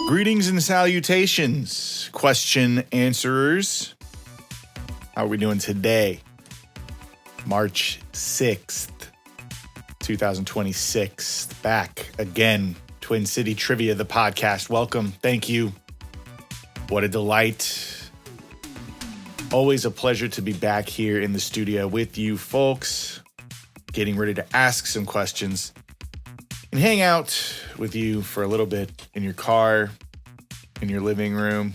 Greetings and salutations, question answerers. How are we doing today? March 6th, 2026. Back again. Twin City Trivia, the podcast. Welcome. Thank you. What a delight. Always a pleasure to be back here in the studio with you folks. Getting ready to ask some questions and hang out with you for a little bit in your car, in your living room,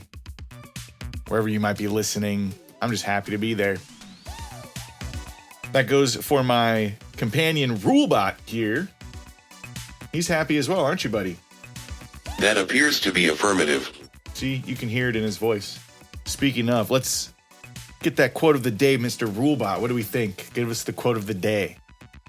wherever you might be listening. I'm just happy to be there. That goes for my companion Rulebot here. He's happy as well, aren't you, buddy? That appears to be affirmative. See, you can hear it in his voice. Speaking of, let's get that quote of the day, Mr. Rulebot. What do we think? Give us the quote of the day.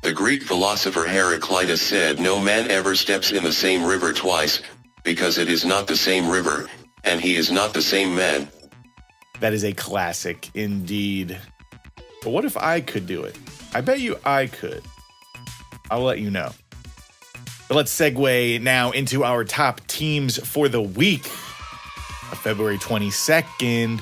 The Greek philosopher Heraclitus said, "No man ever steps in the same river twice, because it is not the same river, and he is not the same man." That is a classic indeed. But what if I could do it? I bet you I could. I'll let you know. But let's segue now into our top teams for the week of February 22nd.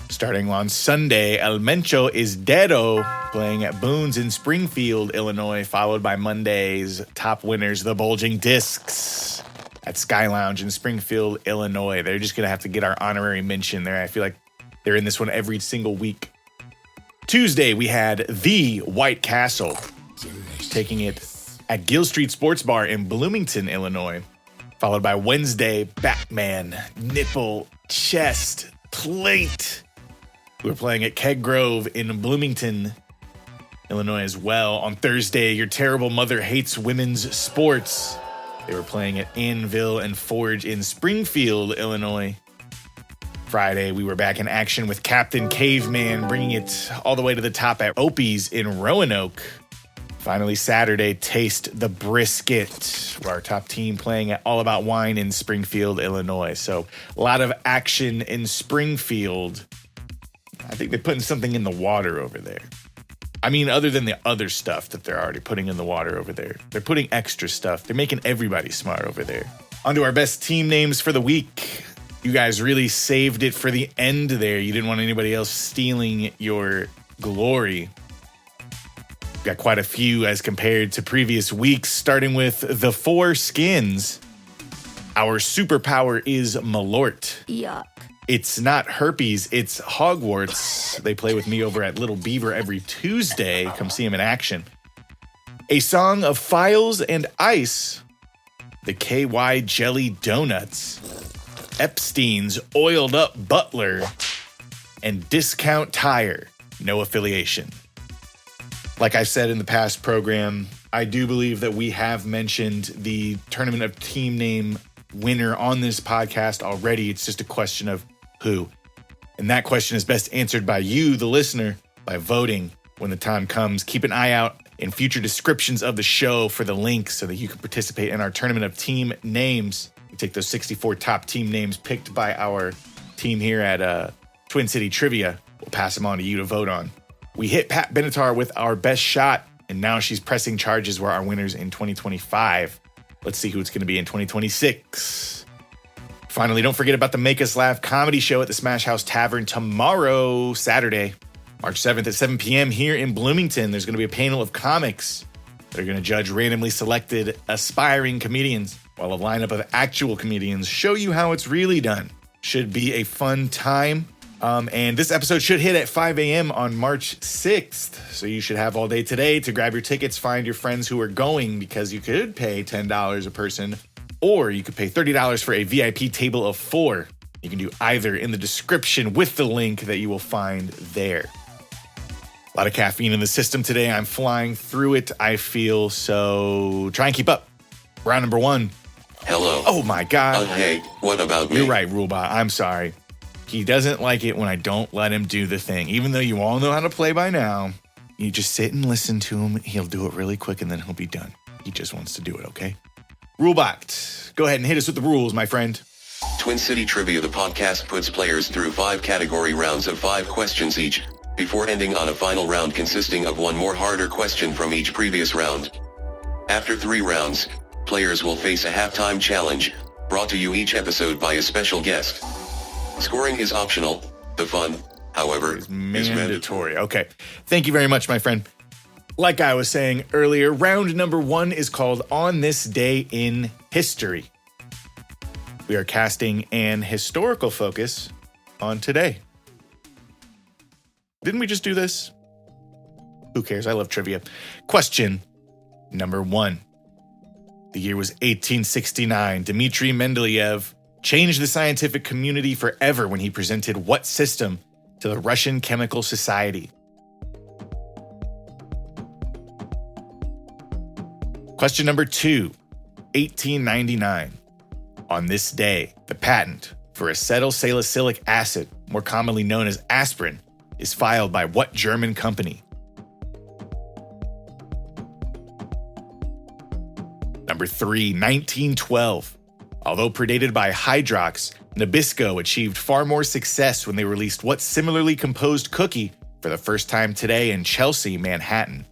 Starting on Sunday, El Mencho is Deado playing at Boone's in Springfield, Illinois, followed by Monday's top winners, the Bulging Discs at Sky Lounge in Springfield, Illinois. They're just going to have to get our honorary mention there. I feel like they're in this one every single week. Tuesday, we had the White Castle taking it at Gill Street Sports Bar in Bloomington, Illinois, followed by Wednesday, Batman, Nipple, Chest, Plate. We were playing at Keg Grove in Bloomington, Illinois as well. On Thursday, Your Terrible Mother Hates Women's Sports. They were playing at Anvil and Forge in Springfield, Illinois. Friday, we were back in action with Captain Caveman, bringing it all the way to the top at Opie's in Roanoke. Finally, Saturday, Taste the Brisket, our top team playing at All About Wine in Springfield, Illinois. So a lot of action in Springfield. I think they're putting something in the water over there. I mean, other than the other stuff that they're already putting in the water over there. They're putting extra stuff. They're making everybody smart over there. On to our best team names for the week. You guys really saved it for the end there. You didn't want anybody else stealing your glory. Got quite a few as compared to previous weeks, starting with the Four Skins. Our superpower is Malort. Yuck. It's not herpes, it's Hogwarts. They play with me over at Little Beaver every Tuesday. Come see them in action. A Song of Files and Ice. The KY Jelly Donuts. Epstein's Oiled Up Butler. And Discount Tire. No affiliation. Like I said in the past program, I do believe that we have mentioned the Tournament of Team Name winner on this podcast already. It's just a question of who. And that question is best answered by you, the listener, by voting when the time comes. Keep an eye out in future descriptions of the show for the link so that you can participate in our Tournament of Team Names. We take those 64 top team names picked by our team here at Twin City Trivia. We'll pass them on to you to vote on. We hit Pat Benatar with our best shot, and now she's pressing charges were our winners in 2025. Let's see who it's going to be in 2026. Finally, don't forget about the Make Us Laugh comedy show at the Smash House Tavern tomorrow, Saturday, March 7th at 7 p.m. here in Bloomington. There's going to be a panel of comics that are going to judge randomly selected aspiring comedians, while a lineup of actual comedians show you how it's really done. Should be a fun time. And this episode should hit at 5 a.m. on March 6th. So you should have all day today to grab your tickets, find your friends who are going, because you could pay $10 a person, or you could pay $30 for a VIP table of 4. You can do either in the description with the link that you will find there. A lot of caffeine in the system today. I'm flying through it, I feel, so try and keep up. Round number 1. Hello. Oh my God. Hey, what about me? You're right, Rulebot. I'm sorry. He doesn't like it when I don't let him do the thing. Even though you all know how to play by now, you just sit and listen to him. He'll do it really quick and then he'll be done. He just wants to do it, okay? Rulebot, go ahead and hit us with the rules, my friend. Twin City Trivia, the podcast, puts players through 5 category rounds of 5 questions each, before ending on a final round consisting of one more harder question from each previous round. After 3 rounds, players will face a halftime challenge, brought to you each episode by a special guest. Scoring is optional. The fun, however, is mandatory. Okay. Thank you very much, my friend. Like I was saying earlier, round number 1 is called On This Day in History. We are casting an historical focus on today. Didn't we just do this? Who cares? I love trivia. Question number 1. The year was 1869. Dmitry Mendeleev changed the scientific community forever when he presented what system to the Russian Chemical Society? Question number 2, 1899. On this day, the patent for acetylsalicylic acid, more commonly known as aspirin, is filed by what German company? Number 3, 1912. Although predated by Hydrox, Nabisco achieved far more success when they released what similarly composed cookie for the first time today in Chelsea, Manhattan?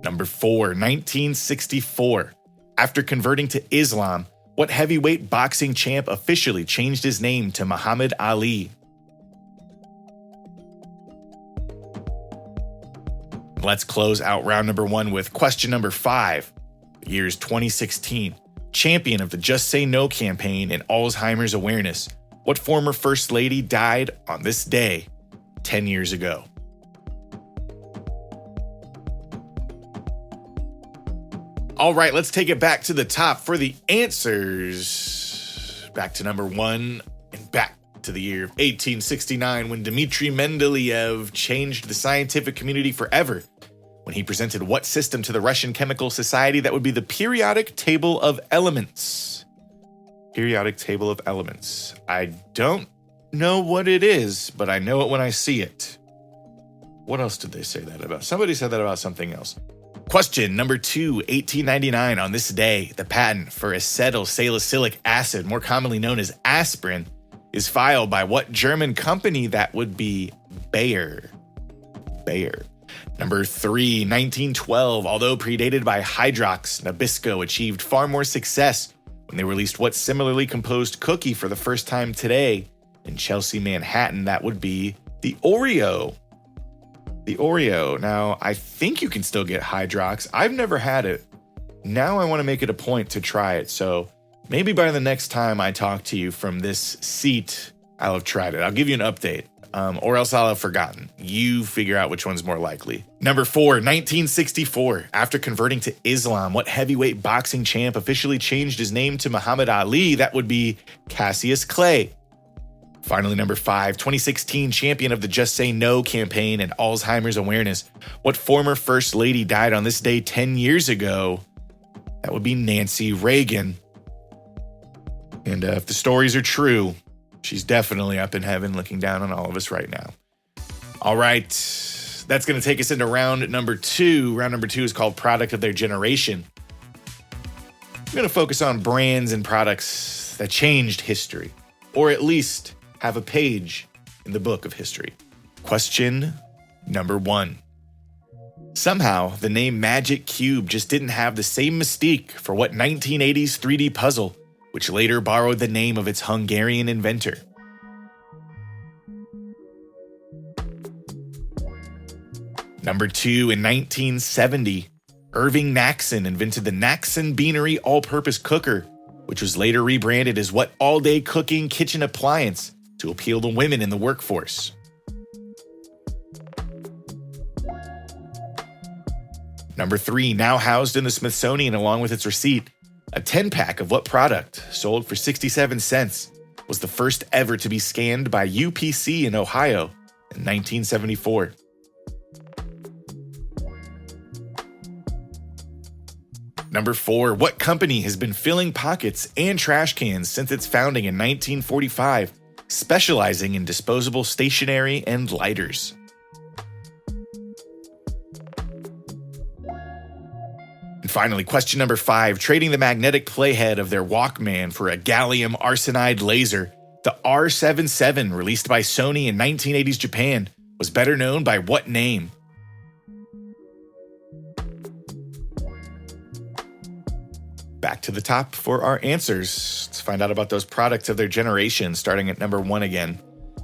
Number 4, 1964. After converting to Islam, what heavyweight boxing champ officially changed his name to Muhammad Ali? Let's close out round number 1 with question number 5. The year is 2016. Champion of the Just Say No campaign and Alzheimer's awareness. What former First Lady died on this day 10 years ago? All right, let's take it back to the top for the answers. Back to number 1 and back to the year of 1869 when Dmitry Mendeleev changed the scientific community forever when he presented what system to the Russian Chemical Society? That would be the periodic table of elements. Periodic table of elements. I don't know what it is, but I know it when I see it. What else did they say that about? Somebody said that about something else. Question number 2, 1899. On this day, the patent for acetylsalicylic acid, more commonly known as aspirin, is filed by what German company? That would be Bayer. Bayer. Number 3, 1912. Although predated by Hydrox, Nabisco achieved far more success when they released what similarly composed cookie for the first time today in Chelsea, Manhattan? That would be the Oreo. The Oreo. Now, I think you can still get Hydrox. I've never had it. Now I want to make it a point to try it. So maybe by the next time I talk to you from this seat, I'll have tried it. I'll give you an update. Or else I'll have forgotten. You figure out which one's more likely. Number 4, 1964. After converting to Islam, what heavyweight boxing champ officially changed his name to Muhammad Ali? That would be Cassius Clay. Finally, number 5, 2016 champion of the Just Say No campaign and Alzheimer's awareness. What former First Lady died on this day 10 years ago? That would be Nancy Reagan. And if the stories are true, she's definitely up in heaven looking down on all of us right now. All right, that's going to take us into round number 2. Round number 2 is called Product of Their Generation. I'm going to focus on brands and products that changed history, or at least have a page in the book of history. Question number 1. Somehow, the name Magic Cube just didn't have the same mystique for what 1980s 3D puzzle, which later borrowed the name of its Hungarian inventor. Number 2, in 1970, Irving Naxon invented the Naxon Beanery all-purpose cooker, which was later rebranded as what all-day cooking kitchen appliance to appeal to women in the workforce. Number 3, now housed in the Smithsonian along with its receipt, a 10-pack of what product, sold for 67 cents, was the first ever to be scanned by UPC in Ohio in 1974. Number 4, what company has been filling pockets and trash cans since its founding in 1945, specializing in disposable stationery and lighters? Finally, question number 5. Trading the magnetic playhead of their Walkman for a gallium arsenide laser, the R77, released by Sony in 1980s Japan, was better known by what name? Back to the top for our answers. Let's find out about those products of their generation, starting at number 1 again.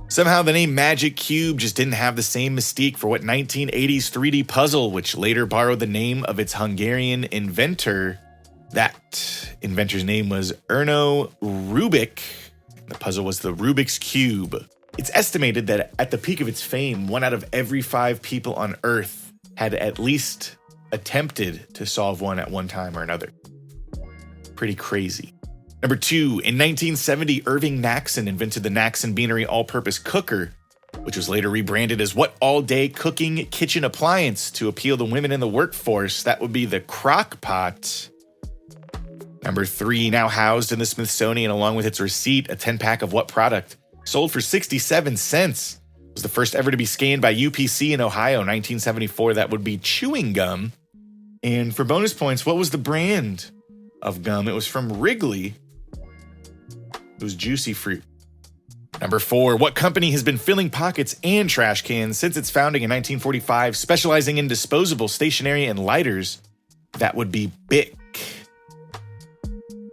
Somehow the name Magic Cube just didn't have the same mystique for what 1980s 3D puzzle, which later borrowed the name of its Hungarian inventor. That inventor's name was Erno Rubik. The puzzle was the Rubik's Cube. It's estimated that at the peak of its fame, 1 out of every 5 people on Earth had at least attempted to solve one at one time or another. Pretty crazy. Number 2, in 1970, Irving Naxon invented the Naxon Beanery all-purpose cooker, which was later rebranded as what all-day cooking kitchen appliance to appeal to women in the workforce? That would be the crock pot. Number 3, now housed in the Smithsonian along with its receipt, a 10-pack of what product? Sold for 67 cents. It was the first ever to be scanned by UPC in Ohio, 1974. That would be chewing gum. And for bonus points, what was the brand of gum? It was from Wrigley. It was Juicy Fruit. Number 4, what company has been filling pockets and trash cans since its founding in 1945, specializing in disposable, stationery, and lighters? That would be Bic.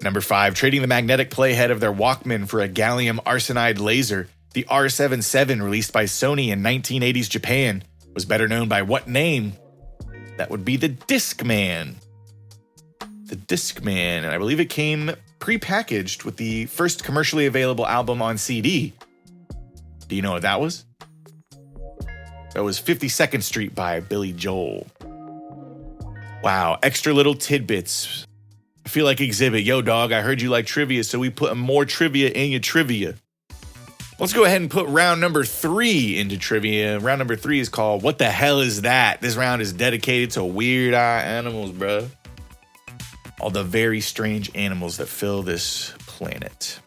Number 5, trading the magnetic playhead of their Walkman for a gallium arsenide laser, the R77, released by Sony in 1980s Japan, was better known by what name? That would be the Discman. The Discman, and I believe it came pre-packaged with the first commercially available album on CD. Do you know what that was? That was 52nd Street by Billy Joel. Wow, extra little tidbits. I feel like Exhibit. Yo, dog, I heard you like trivia, so we put more trivia in your trivia. Let's go ahead and put round number 3 into trivia. Round number 3 is called What the Hell Is That? This round is dedicated to weird-eye animals, bro. All the very strange animals that fill this planet.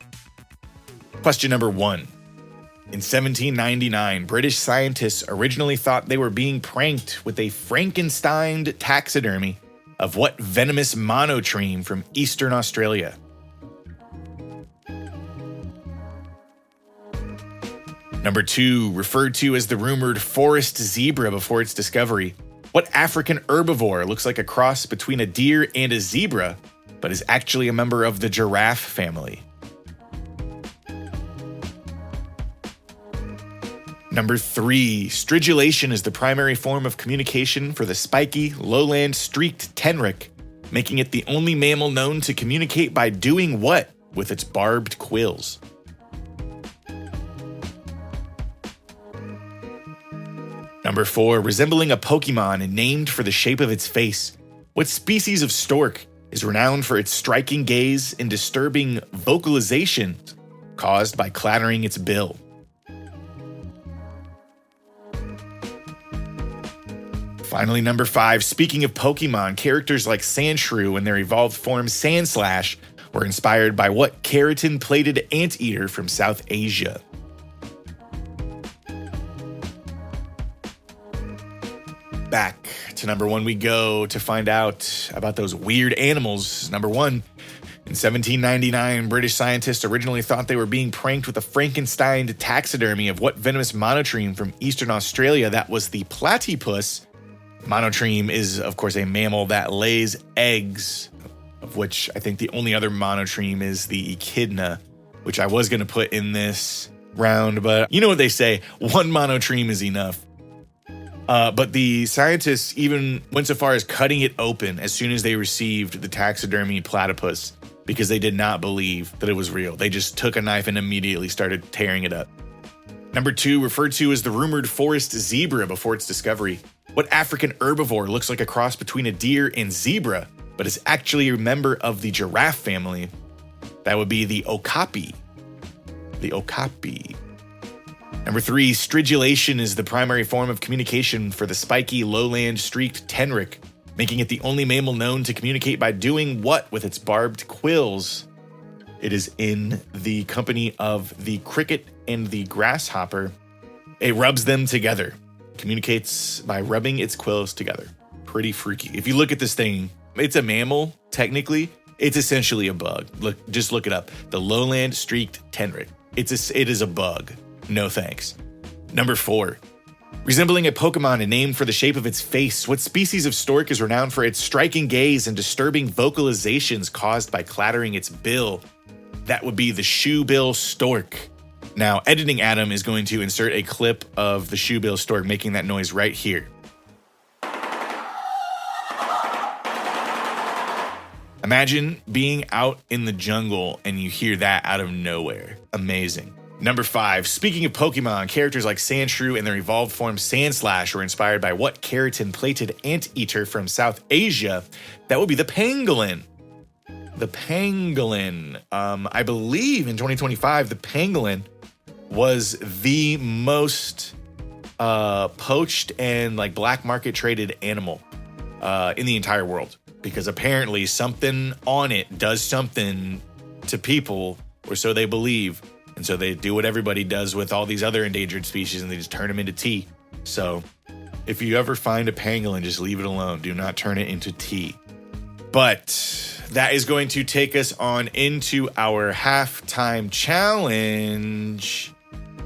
Question number 1. In 1799, British scientists originally thought they were being pranked with a Frankenstein taxidermy of what venomous monotreme from Eastern Australia? Number 2, referred to as the rumored forest zebra before its discovery, what African herbivore looks like a cross between a deer and a zebra, but is actually a member of the giraffe family? Number 3, stridulation is the primary form of communication for the spiky, lowland streaked tenrec, making it the only mammal known to communicate by doing what with its barbed quills? Number 4, resembling a Pokemon and named for the shape of its face, what species of stork is renowned for its striking gaze and disturbing vocalization caused by clattering its bill? Finally, number 5, speaking of Pokemon, characters like Sandshrew and their evolved form Sandslash were inspired by what keratin-plated anteater from South Asia? Back to number 1 we go to find out about those weird animals. Number 1, in 1799, British scientists originally thought they were being pranked with a Frankenstein taxidermy of what venomous monotreme from Eastern Australia? That was the platypus. Monotreme is, of course, a mammal that lays eggs, of which I think the only other monotreme is the echidna, which I was going to put in this round, but you know what they say, one monotreme is enough. But the scientists even went so far as cutting it open as soon as they received the taxidermy platypus because they did not believe that it was real. They just took a knife and immediately started tearing it up. Number 2, referred to as the rumored forest zebra before its discovery. What African herbivore looks like a cross between a deer and zebra, but is actually a member of the giraffe family? That would be the okapi. The okapi. Number 3, stridulation is the primary form of communication for the spiky, lowland streaked tenrec, making it the only mammal known to communicate by doing what with its barbed quills? It is in the company of the cricket and the grasshopper. It rubs them together. Communicates by rubbing its quills together. Pretty freaky. If you look at this thing, It's a mammal, technically. It's essentially a bug. Just look it up. The lowland streaked tenric. It is a bug. No thanks. Number 4. Resembling a Pokemon and named for the shape of its face, what species of stork is renowned for its striking gaze and disturbing vocalizations caused by clattering its bill? That would be the shoebill stork. Now, Editing Adam is going to insert a clip of the shoebill stork making that noise right here. Imagine being out in the jungle and you hear that out of nowhere. Amazing. Number 5, speaking of Pokemon, characters like Sandshrew and their evolved form Sandslash were inspired by what keratin-plated anteater from South Asia? That would be the pangolin. The pangolin. I believe in 2025, the pangolin was the most poached and like black market traded animal in the entire world. Because apparently something on it does something to people, or so they believe. And so they do what everybody does with all these other endangered species and they just turn them into tea. So if you ever find a pangolin, just leave it alone. Do not turn it into tea. But that is going to take us on into our halftime challenge.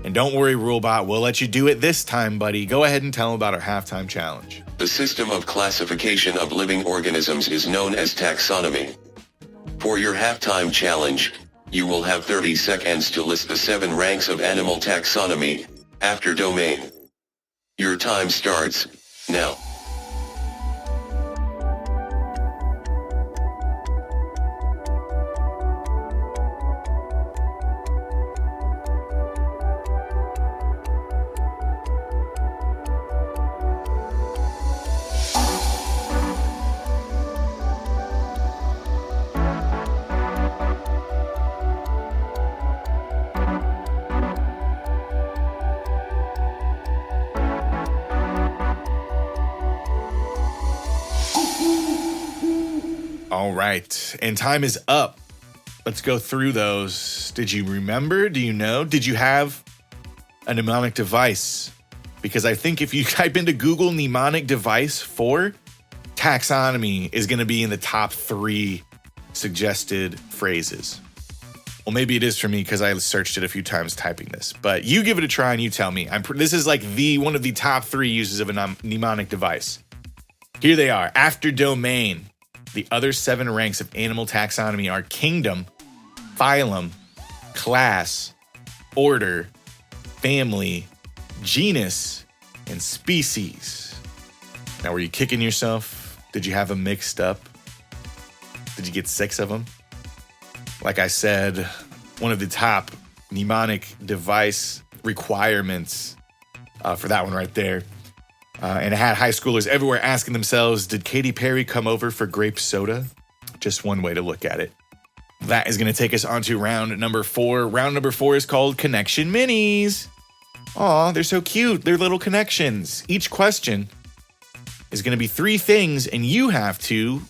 And don't worry, Rulebot, we'll let you do it this time, buddy. Go ahead and tell them about our halftime challenge. The system of classification of living organisms is known as taxonomy. For your halftime challenge, you will have 30 seconds to list the 7 ranks of animal taxonomy, after domain. Your time starts now. All right, and time is up. Let's go through those. Did you remember? Do you know? Did you have a mnemonic device? Because I think if you type into Google mnemonic device for taxonomy is going to be in the top 3 suggested phrases. Well, maybe it is for me because I searched it a few times typing this. But you give it a try and you tell me. This is like one of the top 3 uses of a mnemonic device. Here they are. After domain. The other 7 ranks of animal taxonomy are kingdom, phylum, class, order, family, genus, and species. Now, were you kicking yourself? Did you have them mixed up? Did you get 6 of them? Like I said, one of the top mnemonic device requirements for that one right there. And it had high schoolers everywhere asking themselves, did Katy Perry come over for grape soda? Just one way to look at it. That is going to take us on to round number 4. Round number 4 is called Connection Minis. Aw, they're so cute. They're little connections. Each question is going to be 3 things, and you have to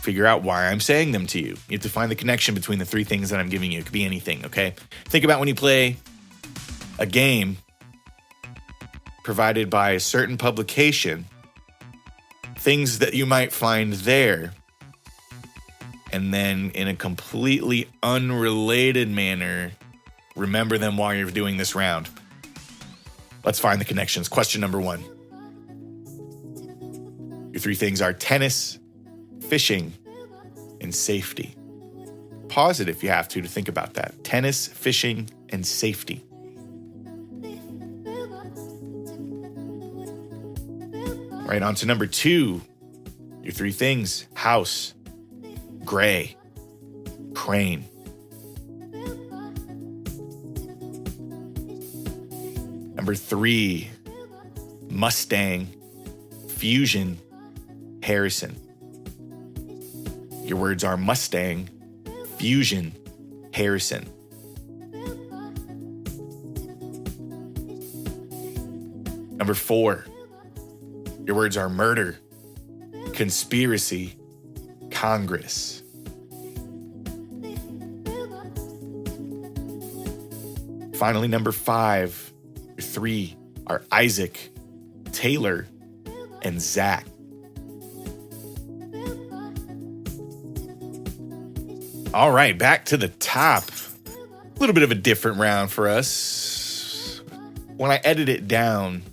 figure out why I'm saying them to you. You have to find the connection between the 3 things that I'm giving you. It could be anything, okay? Think about when you play a game provided by a certain publication, things that you might find there, and then in a completely unrelated manner, remember them while you're doing this round. Let's find the connections. Question number 1. Your 3 things are tennis, fishing, and safety. Pause it if you have to think about that. Tennis, fishing, and safety. Right, on to number 2. Your 3 things: house, gray, crane. Number 3, Mustang, Fusion, Harrison. Your words are Mustang, Fusion, Harrison. Number 4, your words are murder, conspiracy, Congress. Finally, number 5, your 3 are Isaac, Taylor, and Zach. All right, back to the top. A little bit of a different round for us. When I edit it down,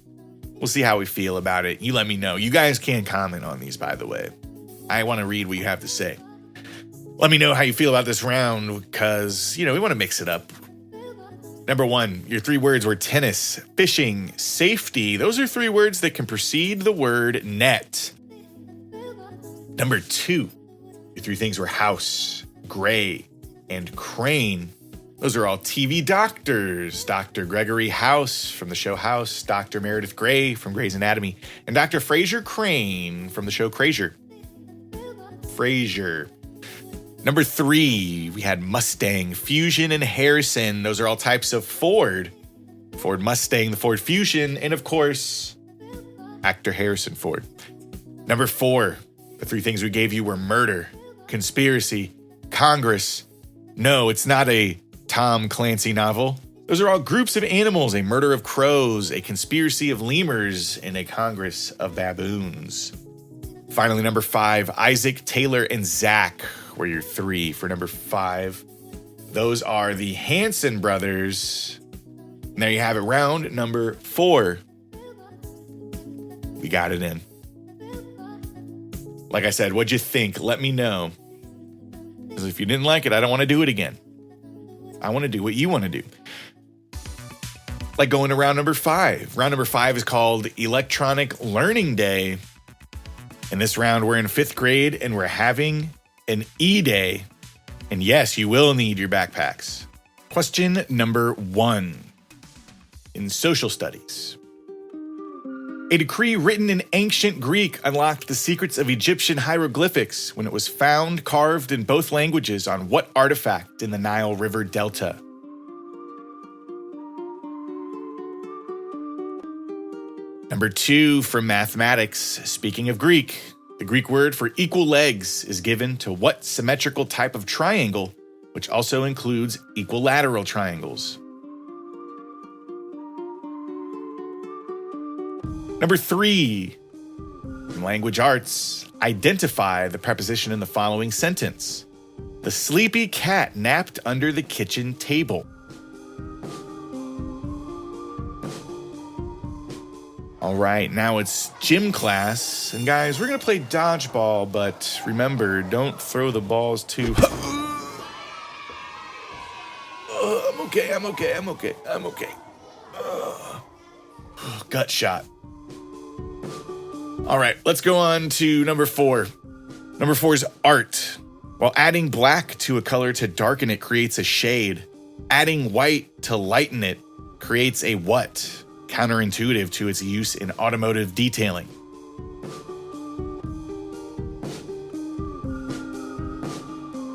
we'll see how we feel about it. You let me know. You guys can comment on these, by the way. I want to read what you have to say. Let me know how you feel about this round because, we want to mix it up. Number 1, your 3 words were tennis, fishing, safety. Those are 3 words that can precede the word net. Number 2, your 3 things were house, gray, and crane. Those are all TV doctors. Dr. Gregory House from the show House, Dr. Meredith Grey from Grey's Anatomy, and Dr. Fraser Crane from the show Frasier. Number 3, we had Mustang, Fusion, and Harrison. Those are all types of Ford. Ford Mustang, the Ford Fusion, and of course, actor Harrison Ford. Number 4, the 3 things we gave you were murder, conspiracy, Congress. No, it's not a Tom Clancy novel. Those are all groups of animals, a murder of crows, a conspiracy of lemurs, and a congress of baboons. Finally, number 5, Isaac, Taylor, and Zach were your 3 for number 5. Those are the Hanson brothers. And there you have it, round number 4. We got it in. Like I said, what'd you think? Let me know. Because if you didn't like it, I don't want to do it again. I want to do what you want to do. Like going to round number 5. Round number 5 is called Electronic Learning Day. In this round, we're in 5th grade and we're having an E-Day. And yes, you will need your backpacks. Question number 1. In social studies. A decree written in ancient Greek unlocked the secrets of Egyptian hieroglyphics when it was found carved in both languages on what artifact in the Nile River Delta? Number 2, from mathematics. Speaking of Greek, the Greek word for equal legs is given to what symmetrical type of triangle, which also includes equilateral triangles? Number 3, in language arts, identify the preposition in the following sentence. The sleepy cat napped under the kitchen table. All right, now it's gym class. And guys, we're going to play dodgeball, but remember, don't throw the balls too... I'm okay. Gut shot. All right, let's go on to number 4. Number 4 is art. While adding black to a color to darken it creates a shade, adding white to lighten it creates a what? Counterintuitive to its use in automotive detailing.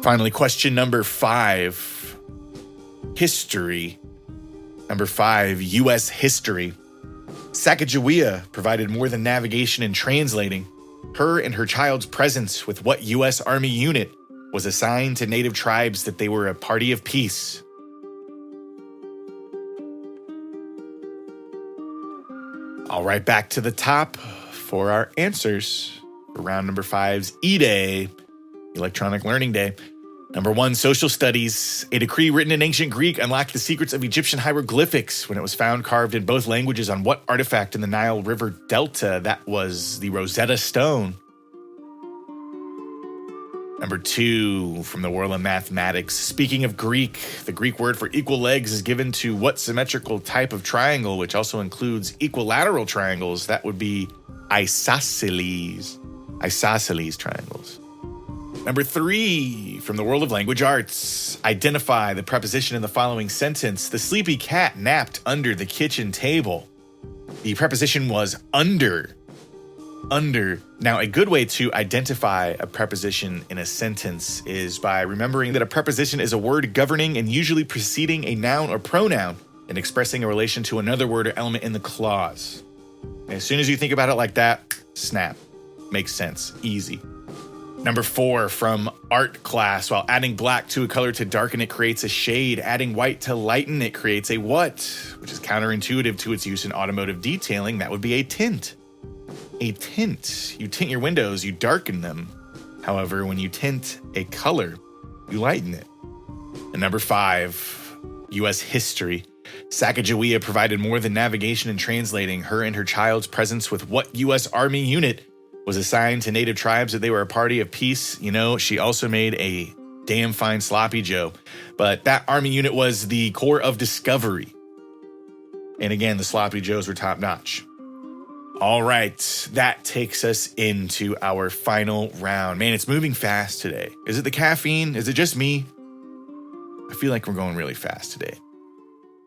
Finally, question number 5. History. Number 5, U.S. history. Sacagawea provided more than navigation and translating. Her and her child's presence with what U.S. Army unit was assigned to native tribes that they were a party of peace? All right, back to the top for our answers for round number 5's E-Day, Electronic Learning Day. Number 1, social studies. A decree written in ancient Greek unlocked the secrets of Egyptian hieroglyphics when it was found carved in both languages on what artifact in the Nile River Delta? That was the Rosetta Stone. Number 2, from the world of mathematics. Speaking of Greek, the Greek word for equal legs is given to what symmetrical type of triangle, which also includes equilateral triangles? That would be isosceles. Isosceles triangles. Number 3, from the world of language arts. Identify the preposition in the following sentence. The sleepy cat napped under the kitchen table. The preposition was under. Under. Now, a good way to identify a preposition in a sentence is by remembering that a preposition is a word governing and usually preceding a noun or pronoun and expressing a relation to another word or element in the clause. And as soon as you think about it like that, snap. Makes sense. Easy. Number 4, from art class. While adding black to a color to darken it creates a shade. Adding white to lighten it creates a what? Which is counterintuitive to its use in automotive detailing. That would be a tint. A tint. You tint your windows, you darken them. However, when you tint a color, You lighten it. And number 5, U.S. history. Sacagawea provided more than navigation and translating. Her and her child's presence with what U.S. Army unit was assigned to native tribes that they were a party of peace. You know, she also made a damn fine sloppy Joe. But that Army unit was the Corps of Discovery. And again, the sloppy Joes were top notch. All right, that takes us into our final round. Man, it's moving fast today. Is it the caffeine? Is it just me? I feel like we're going really fast today.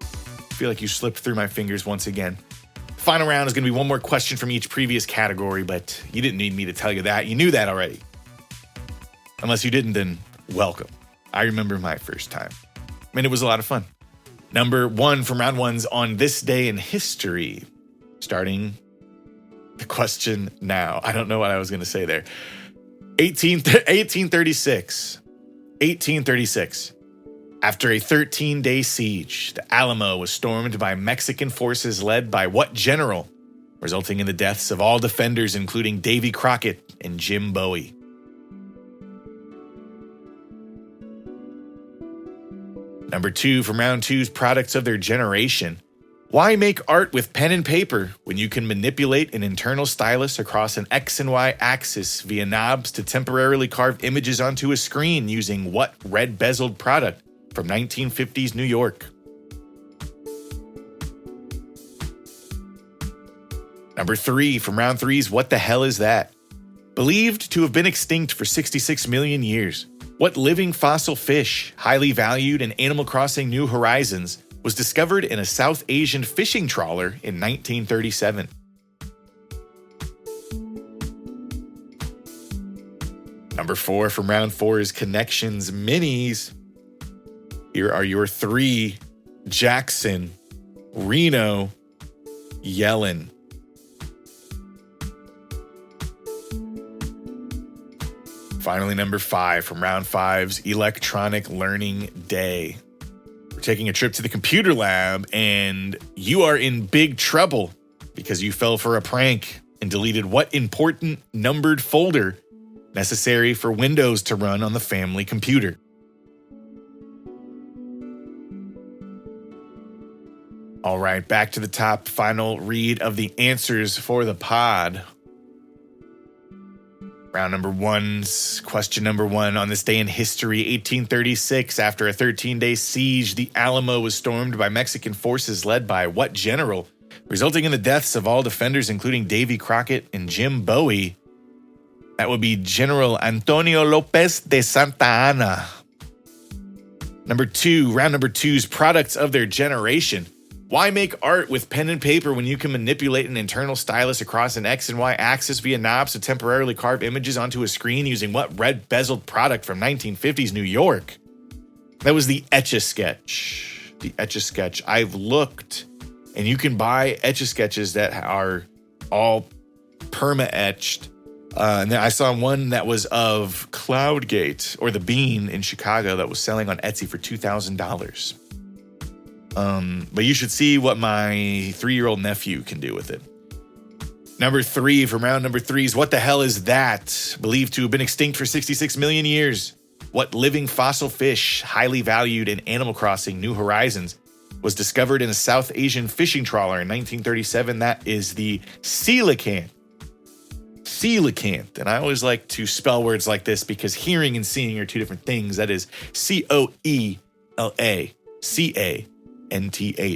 I feel like you slipped through my fingers once again. Final round is going to be one more question from each previous category, but you didn't need me to tell you that. You knew that already. Unless you didn't, then welcome. I remember my first time. I mean, it was a lot of fun. Number 1 from round 1's on this day in history. Starting the question now. I don't know what I was going to say there. 1836. 1836. After a 13-day siege, the Alamo was stormed by Mexican forces led by what general, resulting in the deaths of all defenders, including Davy Crockett and Jim Bowie? Number 2 from round 2's products of their generation. Why make art with pen and paper when you can manipulate an internal stylus across an X and Y axis via knobs to temporarily carve images onto a screen using what red bezeled product from 1950s New York? Number 3 from round 3's What the Hell Is That? Believed to have been extinct for 66 million years. What living fossil fish, highly valued in Animal Crossing New Horizons, was discovered in a South Asian fishing trawler in 1937? Number 4 from round 4's Connections Minis. Here are your 3: Jackson, Reno, Yellen. Finally, number 5 from round 5's Electronic Learning Day. We're taking a trip to the computer lab, and you are in big trouble because you fell for a prank and deleted what important numbered folder necessary for Windows to run on the family computer? All right, back to the top. Final read of the answers for the pod. Round number 1's question number 1. On this day in history, 1836, after a 13-day siege, the Alamo was stormed by Mexican forces led by what general, resulting in the deaths of all defenders, including Davy Crockett and Jim Bowie? That would be General Antonio Lopez de Santa Anna. Number 2, round number 2's products of their generation. Why make art with pen and paper when you can manipulate an internal stylus across an X and Y axis via knobs to temporarily carve images onto a screen using what red bezeled product from 1950s New York? That was the Etch-a-Sketch. The Etch-a-Sketch. I've looked, and you can buy Etch-a-Sketches that are all perma-etched. And then I saw one that was of Cloudgate, or the Bean in Chicago, that was selling on Etsy for $2,000. But you should see what my 3-year-old nephew can do with it. Number 3 from round number 3's What the Hell Is That? Believed to have been extinct for 66 million years. What living fossil fish, highly valued in Animal Crossing New Horizons, was discovered in a South Asian fishing trawler in 1937? That is the coelacanth. Coelacanth. And I always like to spell words like this because hearing and seeing are two different things. That is Coelacanth.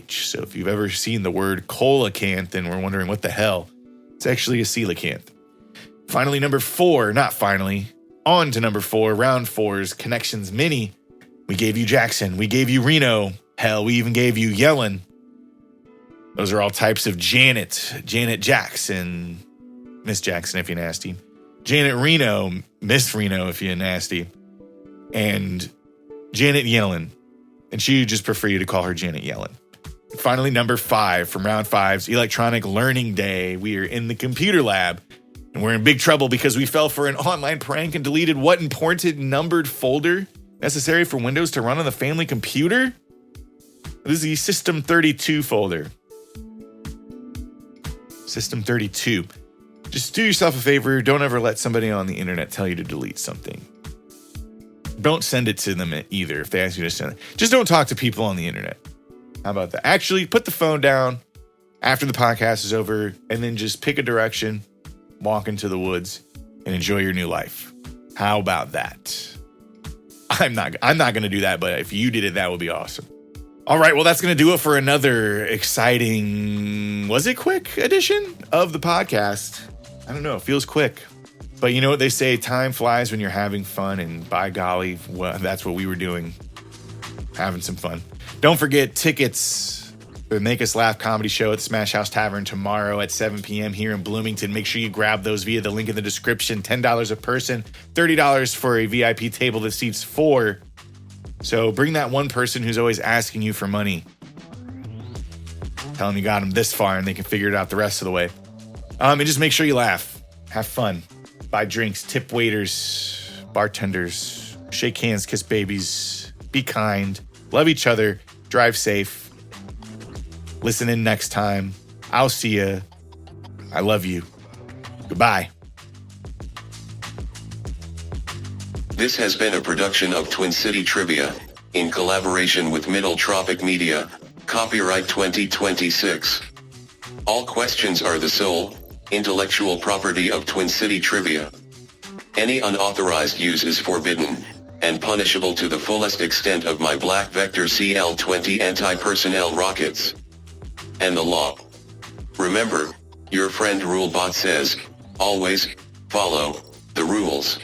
So if you've ever seen the word coelacanth and we're wondering what the hell, it's actually a coelacanth. Finally, number 4, not finally, on to number 4, round 4's Connections Mini. We gave you Jackson, we gave you Reno, hell, we even gave you Yellen. Those are all types of Janet. Janet Jackson, Miss Jackson if you're nasty. Janet Reno, Miss Reno if you're nasty. And Janet Yellen. And she would just prefer you to call her Janet Yellen. Finally, number 5 from round 5's Electronic Learning Day. We are in the computer lab, and we're in big trouble because we fell for an online prank and deleted what important numbered folder necessary for Windows to run on the family computer? This is the System 32 folder. System 32. Just do yourself a favor. Don't ever let somebody on the internet tell you to delete something. don't send it to them either if they ask you to send it. Just don't talk to people on the internet. How about that? Actually, put the phone down after the podcast is over and then just pick a direction, walk into the woods, and enjoy your new life. How about that? I'm not going to do that, but if you did it, that would be awesome. All right, well, that's going to do it for another exciting, was it quick edition of the podcast? I don't know, it feels quick. But you know what they say, time flies when you're having fun, and by golly, well, that's what we were doing, having some fun. Don't forget tickets for the Make Us Laugh comedy show at Smash House Tavern tomorrow at 7 p.m. here in Bloomington. Make sure you grab those via the link in the description. $10 a person, $30 for a VIP table that seats 4. So bring that one person who's always asking you for money. Tell them you got them this far and they can figure it out the rest of the way. And just make sure you laugh. Have fun. Buy drinks, tip waiters, bartenders, shake hands, kiss babies, be kind, love each other, drive safe. Listen in next time. I'll see ya. I love you. Goodbye. This has been a production of Twin City Trivia, in collaboration with Middle Tropic Media, copyright 2026. All questions are the sole, intellectual property of Twin City Trivia. Any unauthorized use is forbidden, and punishable to the fullest extent of my Black Vector CL-20 anti-personnel rockets. And the law. Remember, your friend Rulebot says, always, follow the rules.